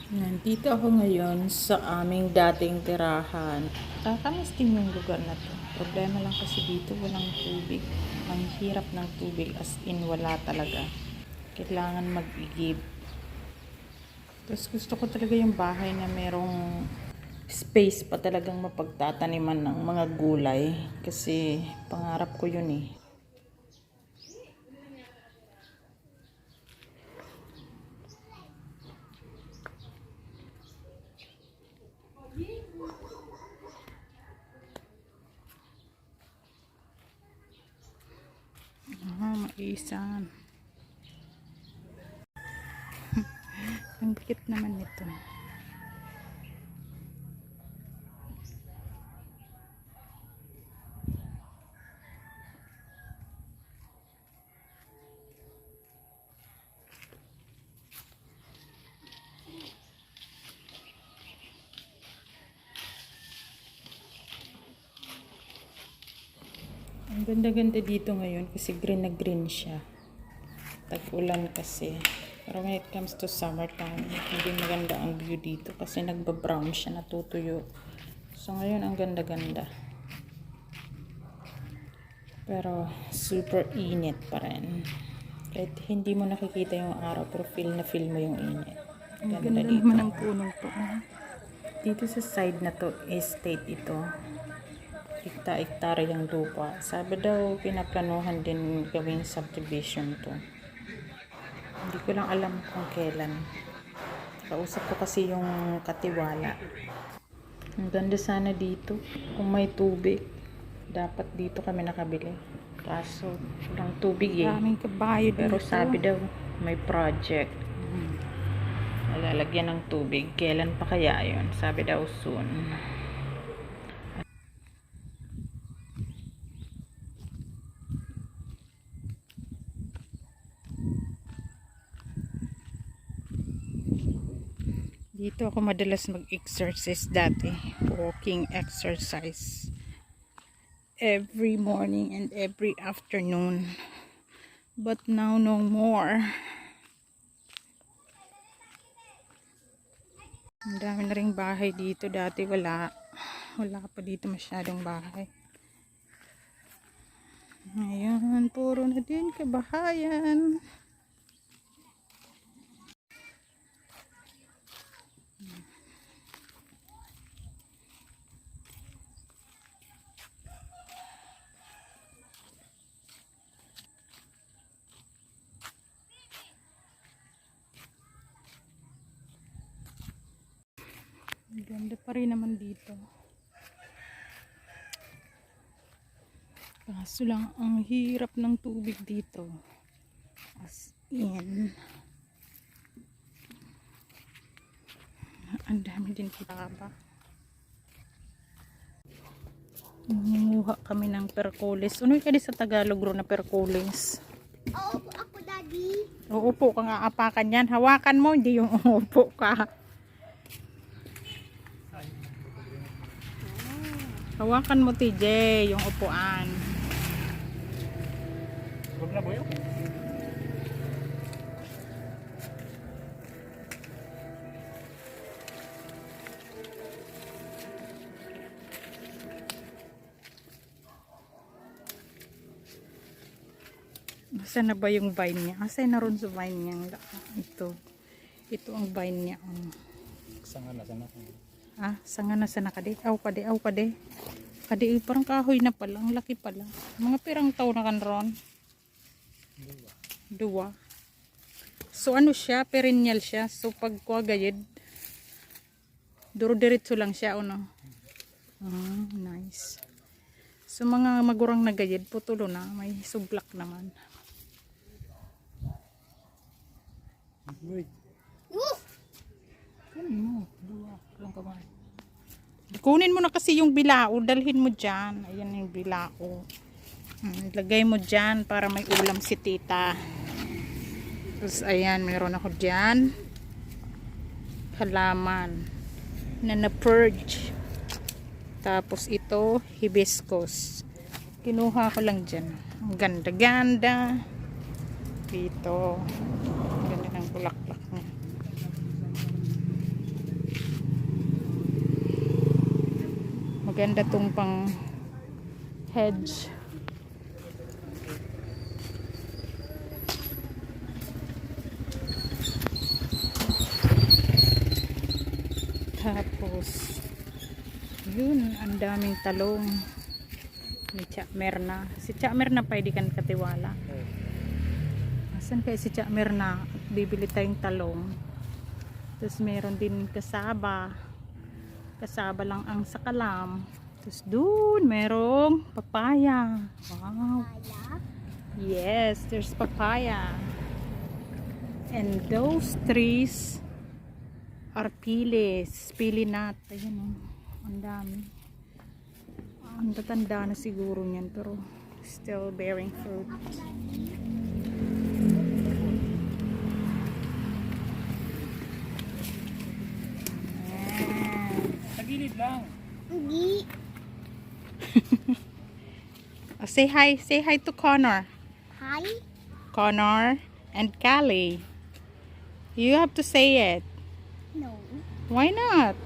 Nandito ako ngayon sa aming dating tirahan. Kakamiss din yung lugar na to. Problema lang kasi dito walang tubig. Ang hirap ng tubig, as in wala talaga. Kailangan mag-igib. Tapos gusto ko talaga yung bahay na merong space pa talagang mapagtataniman ng mga gulay. Kasi pangarap ko yun eh. Maisan. Ang cute naman nito. Ang ganda-ganda dito ngayon kasi green na green siya. Tag-ulan kasi. Pero when it comes to summertime, hindi maganda ang view dito kasi nagba-brown siya, natutuyo. So ngayon ang ganda-ganda. Pero super init pa rin. Kahit hindi mo nakikita yung araw pero feel na feel mo yung init. Ganda, ganda dito. Naman ang punong to. Dito sa side na to, estate ito. Ikta-iktara yung lupa. Sabi daw, pinaplanuhan din gawing subdivision to. Hindi ko lang alam kung kailan. Kausap ko kasi yung katiwala. Ang ganda sana dito. Kung may tubig, dapat dito kami nakabili. Kaso, walang tubig eh. Daming kabayo dito. Pero sabi daw, may project. Nalalagyan ng tubig. Kailan pa kaya yun? Sabi daw soon. Dito ako madalas mag-exercise dati. Walking exercise. Every morning and every afternoon. But now no more. Ang dami na ring bahay dito. Dati wala. Wala pa dito masyadong bahay. Ngayon, puro na din kabahayan. Ganda pa rin naman dito. Kaso lang ang hirap ng tubig dito. As in. Ang dami din kita ba? Nangunguha kami ng perkulis. Ano yung sa Tagalog ro na perkulis? Uupo ako, Daddy. Uupo ka nga, apakan yan. Hawakan mo, hindi yung uupo ka. Hawakan mo, TJ, yung upuan. Huwag na boyo. Nasaan na ba yung vine niya? Kasi naroon sa vine niya. Ito. Ito ang vine niya. Sanga na sana. Ah, sanga na sana kadi. Aw kadi, aw kadi. Kadi parang kahoy na pala. Ang laki pala. Mga pirang taon na kan ron. Dua. So ano siya? Perennial siya. So pag kuwagayid, duro-diretso lang siya. Ano? Ah, nice. So mga magurang nagayid, putulo na. May sublak naman. Wait. Kunin mo na kasi yung bilao, dalhin mo dyan. Ayan yung bilao. Lagay mo dyan para may ulam si tita. Tapos ayan, meron ako dyan halaman na na-purge. Tapos ito, hibiscus. Kinuha ko lang dyan. Ang ganda-ganda. Dito. Ang ganda ng bulaklak niya. Maganda tong pang hedge. Tapos yun, ang daming talong ni Cha Merna. Si Cha Merna pwede kan katiwala. Asan kaya si Cha Merna? Bibili tayong talong. Tapos meron din kasaba. Kasaba lang ang sakalam. Tapos dun merong papaya. Wow. Yes, there's papaya. And those trees are pilis. Pili nut. Ayan o. Ang dami. Ang tatanda na siguro niyan pero still bearing fruit. Sa gilid lang. Hindi. Oh, say hi. Say hi to Connor. Hi. Connor and Callie. You have to say it. No. Why not?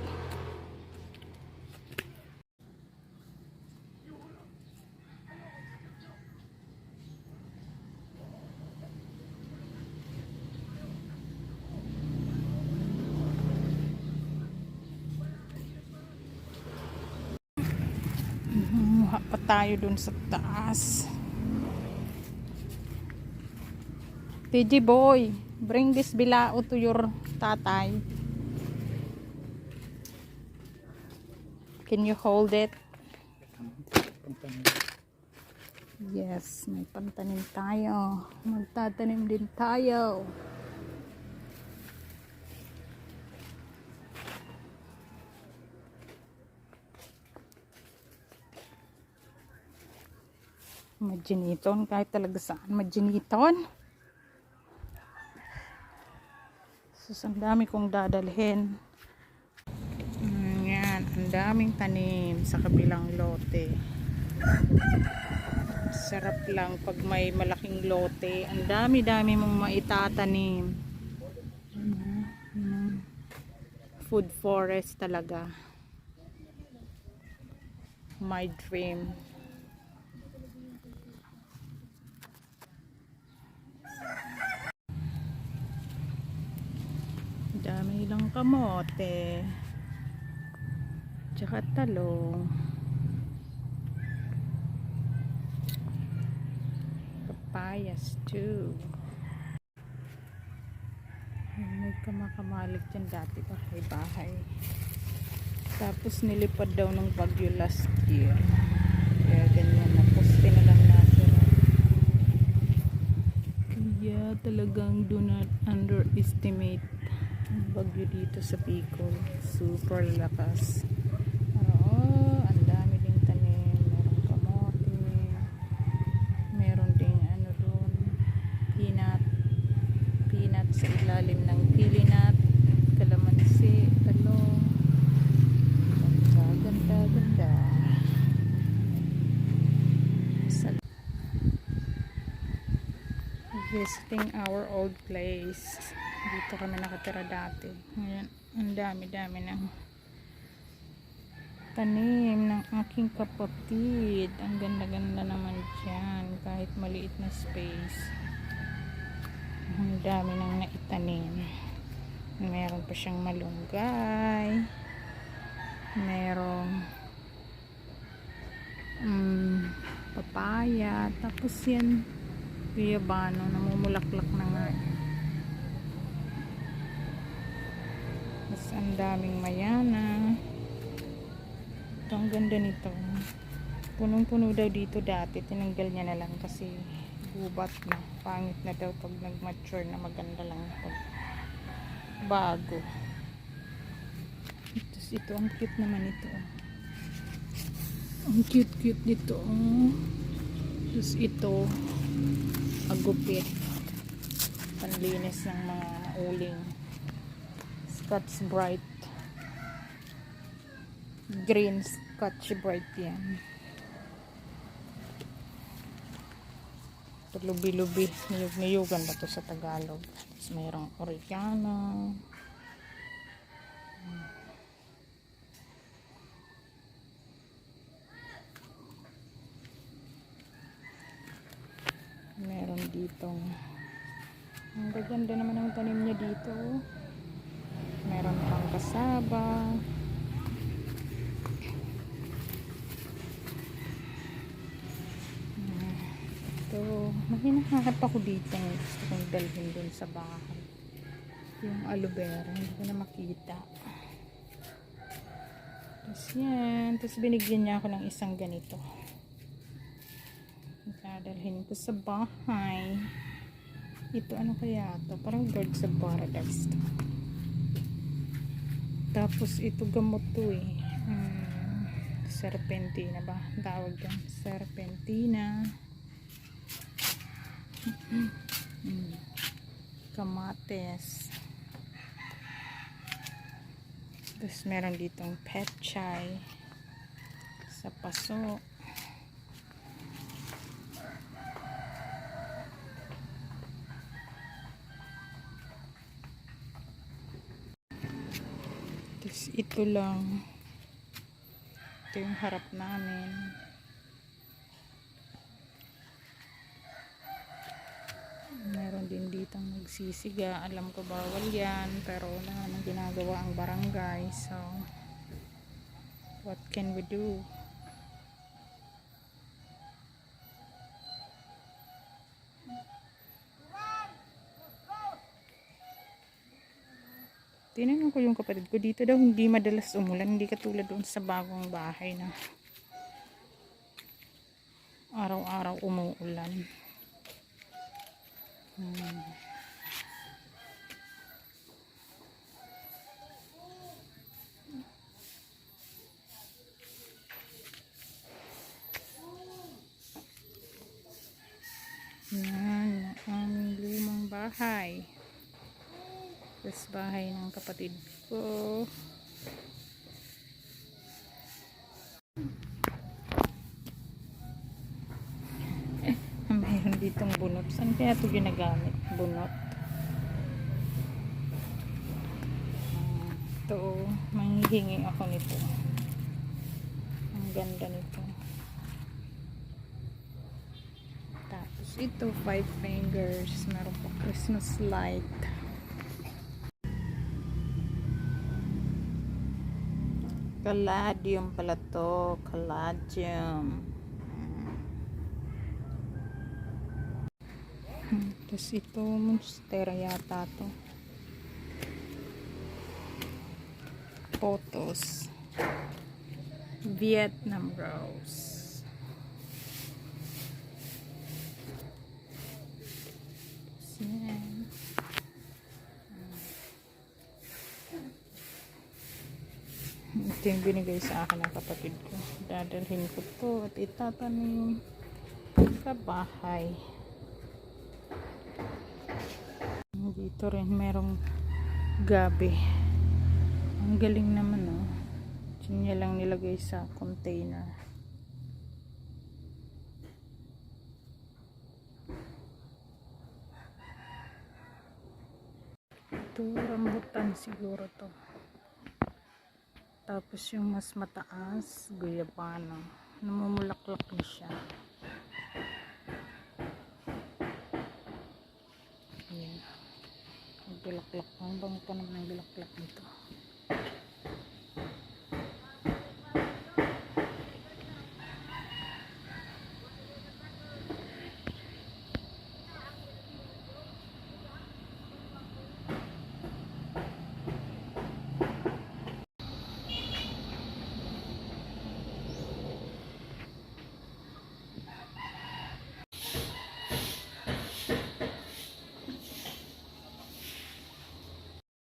Muha pa tayo dun sa taas. TG boy, bring this bilao to your tatay. Can you hold it? Yes, may pantanim tayo. Magtatanim din tayo. Maginiton, kahit talaga saan maginiton. Sus, ang dami kong dadalhin. Yan, ang daming tanim sa kabilang lote. Sarap lang pag may malaking lote. Ang dami-dami mong maitatanim. Food forest talaga. My dream. Dami lang kamote. Tsaka talong. Papayas too. May kamakamalig dyan dati bahay-bahay. Tapos nilipad daw ng bagyo last year. Kaya ganyan na. Poste na lang natin. Kaya talagang do not underestimate ang bagyo dito sa Bicol. Super lakas. Oo, ang dami ding tanim. Meron kamote. Meron ding ano doon. Peanut sa ilalim ng pili nut. Kalamansi. Talong. Ganda. Visiting our old place. Dito kami nakatira dati. Ngayon, ang dami-dami ng tanim ng aking kapatid. Ang ganda-ganda naman dyan. Kahit maliit na space. Ang dami nang naitanim. Meron pa siyang malunggay. Merong papaya. Tapos yan guyabano, namumulaklak na nga. Mas ang daming mayana. Ito, ang ganda nito. Punong-puno daw dito dati. Tinanggal niya na lang kasi gubat na. Pangit na daw pag nag-mature na. Maganda lang pag bago. Tapos ito, ang cute naman ito. Ang cute nito. Tapos ito, agupit. Panlinis ng mga uling. Scotch Brite. Green Scotch Brite yan. Ito, lubi-lubi. Niyug-niyugan ba ito sa Tagalog? Tapos mayroong oregano. ditong ang gaganda naman ang tanim niya dito. Meron pang kasaba. Ito, may hinahanap ako dito. Gusto kong dalhin dun sa bahay. Yung aloe vera, hindi ko na makita. Tapos yan. Tapos binigyan niya ako ng isang ganito. Dadalhin ko sa bahay. Ito ano kaya to? Parang birds of paradise to. Tapos ito gamot to eh. Serpentina ba? Tawag yan. Serpentina. Kamates. Tapos meron ditong petchay sa paso. Tapos ito lang. Ito yung harap namin. Meron din ditong nagsisiga. Alam ko bawal yan. Pero wala nang ginagawa ang barangay. So, what can we do? Tinanong ko yung kapatid ko, dito daw hindi madalas umulan, hindi katulad doon sa bagong bahay na araw-araw umuulan. Yan ang lumang bahay. Tapos bahay ng kapatid ko. Mayroon ditong bunot. Saan kaya ito ginagamit? Bunot. Ito, manghihingi ako nito. Ang ganda nito. Tapos ito, 5 fingers. Meron pa Christmas light. Caladium pala to. Caladium. Tapos ito, monstera yata to. Photos. Vietnam rose. Yan. Ito yung binigay sa akin ng kapatid ko. Dadalhin ko to at itatanim sa bahay. Dito rin merong gabi. Ang galing naman oh. Diyan lang nilagay sa container. Ito rambutan siguro to. Tapos yung mas mataas, guyabano. Namumulaklak na siya. Ayan. Ang bulaklak. Ang bango pa naman ang bulaklak nito.